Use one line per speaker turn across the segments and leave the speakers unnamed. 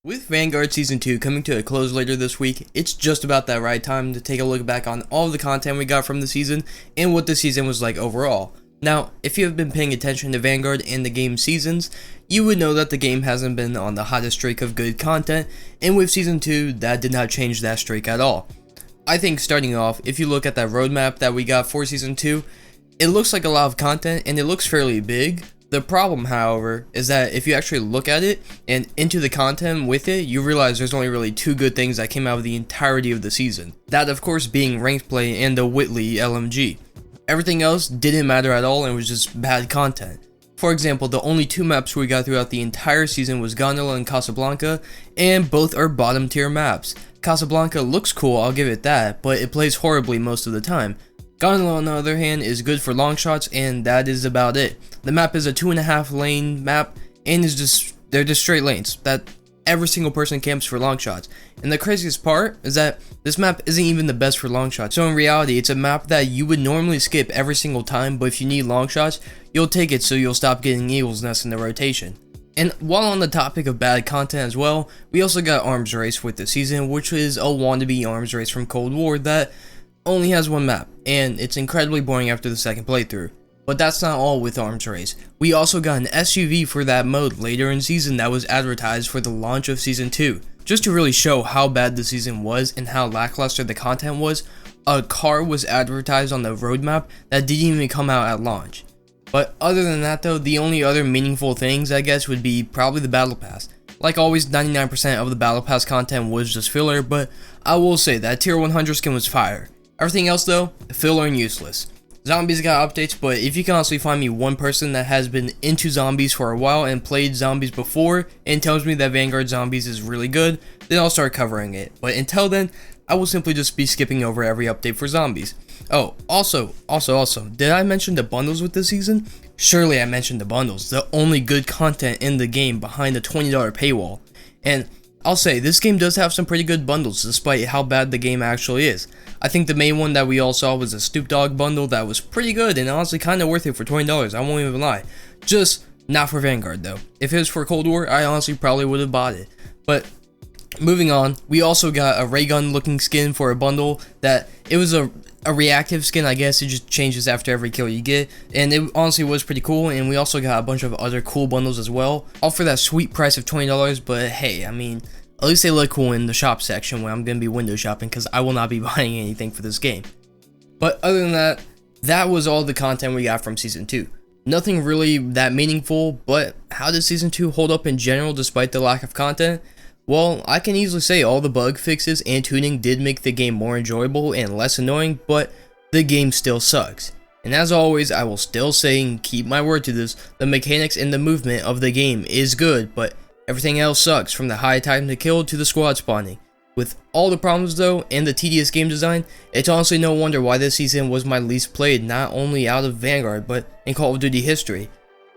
With Vanguard Season 2 coming to a close later this week, it's just about that right time to take a look back on all the content we got from the season and what the season was like overall. Now, if you have been paying attention to Vanguard and the game's seasons, you would know that the game hasn't been on the hottest streak of good content, and with Season 2, that did not change that streak at all. I think starting off, if you look at that roadmap that we got for Season 2, it looks like a lot of content and it looks fairly big. The problem, however, is that if you actually look at it and into the content with it, you realize there's only really two good things that came out of the entirety of the season. That, of course, being ranked play and the Whitley LMG. Everything else didn't matter at all and was just bad content. For example, the only two maps we got throughout the entire season was Gondola and Casablanca, and both are bottom tier maps. Casablanca looks cool, I'll give it that, but it plays horribly most of the time. Gondola, on the other hand, is good for long shots, and that is about it. The map is a 2.5 lane map, and they're just straight lanes that every single person camps for long shots. And the craziest part is that this map isn't even the best for long shots. So in reality, it's a map that you would normally skip every single time, but if you need long shots, you'll take it so you'll stop getting Eagle's Nest in the rotation. And while on the topic of bad content as well, we also got Arms Race with the season, which is a wannabe Arms Race from Cold War that only has one map, and it's incredibly boring after the second playthrough. But that's not all with Arms Race. We also got an SUV for that mode later in season that was advertised for the launch of Season 2. Just to really show how bad the season was and how lackluster the content was, a car was advertised on the roadmap that didn't even come out at launch. But other than that though, the only other meaningful things I guess would be probably the Battle Pass. Like always, 99% of the Battle Pass content was just filler, but I will say that Tier 100 skin was fire. Everything else though, filler and useless. Zombies got updates, but if you can honestly find me one person that has been into zombies for a while and played zombies before and tells me that Vanguard Zombies is really good, then I'll start covering it. But until then, I will simply just be skipping over every update for zombies. Oh, also, did I mention the bundles with this season? Surely I mentioned the bundles, the only good content in the game behind the $20 paywall. And I'll say, this game does have some pretty good bundles despite how bad the game actually is. I think the main one that we all saw was a Snoop Dogg bundle that was pretty good and honestly kind of worth it for $20, I won't even lie. Just not for Vanguard though. If it was for Cold War, I honestly probably would have bought it. But moving on, we also got a ray gun looking skin for a bundle that it was a reactive skin, I guess. It just changes after every kill you get, and it honestly was pretty cool. And we also got a bunch of other cool bundles as well, all for that sweet price of $20. But hey, I mean, at least they look cool in the shop section when I'm going to be window shopping, because I will not be buying anything for this game. But other than that, that was all the content we got from Season 2. Nothing really that meaningful, but how did Season 2 hold up in general despite the lack of content? Well, I can easily say all the bug fixes and tuning did make the game more enjoyable and less annoying, but the game still sucks. And as always, I will still say and keep my word to this, the mechanics and the movement of the game is good, but everything else sucks, from the high time to kill to the squad spawning. With all the problems though, and the tedious game design, it's honestly no wonder why this season was my least played, not only out of Vanguard, but in Call of Duty history.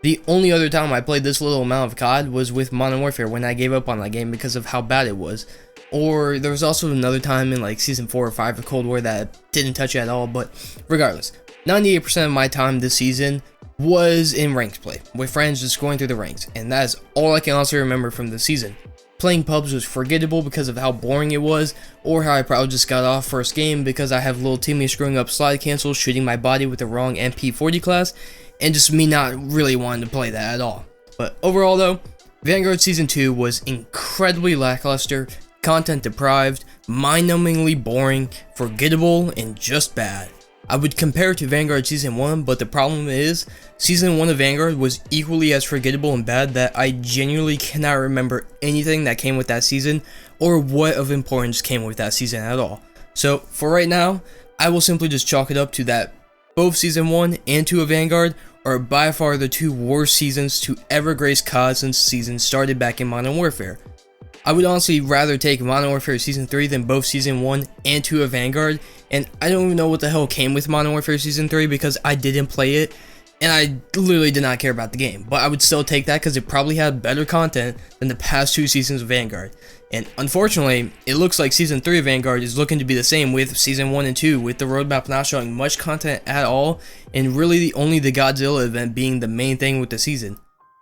The only other time I played this little amount of COD was with Modern Warfare when I gave up on that game because of how bad it was. Or there was also another time in like Season 4 or 5 of Cold War that didn't touch it at all, but regardless, 98% of my time this season was in ranked play, with friends just going through the ranks, and that is all I can honestly remember from this season. Playing pubs was forgettable because of how boring it was, or how I probably just got off first game because I have little Timmy screwing up slide cancels, shooting my body with the wrong MP40 class, and just me not really wanting to play that at all. But overall though, Vanguard Season 2 was incredibly lackluster, content deprived, mind-numbingly boring, forgettable, and just bad. I would compare it to Vanguard Season 1, but the problem is, Season 1 of Vanguard was equally as forgettable and bad that I genuinely cannot remember anything that came with that season, or what of importance came with that season at all. So, for right now, I will simply just chalk it up to that both Season 1 and 2 of Vanguard are by far the two worst seasons to ever grace COD since season started back in Modern Warfare. I would honestly rather take Modern Warfare Season 3 than both Season 1 and 2 of Vanguard, and I don't even know what the hell came with Modern Warfare Season 3 because I didn't play it, and I literally did not care about the game, but I would still take that because it probably had better content than the past two seasons of Vanguard. And unfortunately, it looks like Season 3 of Vanguard is looking to be the same with Season 1 and 2, with the roadmap not showing much content at all, and really only the Godzilla event being the main thing with the season.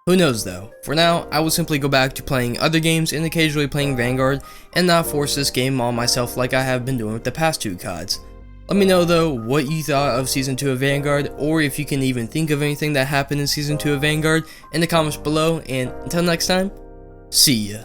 Who knows though. For now, I will simply go back to playing other games and occasionally playing Vanguard and not force this game on myself like I have been doing with the past 2 CODs. Let me know though what you thought of Season 2 of Vanguard, or if you can even think of anything that happened in Season 2 of Vanguard in the comments below, and until next time, see ya.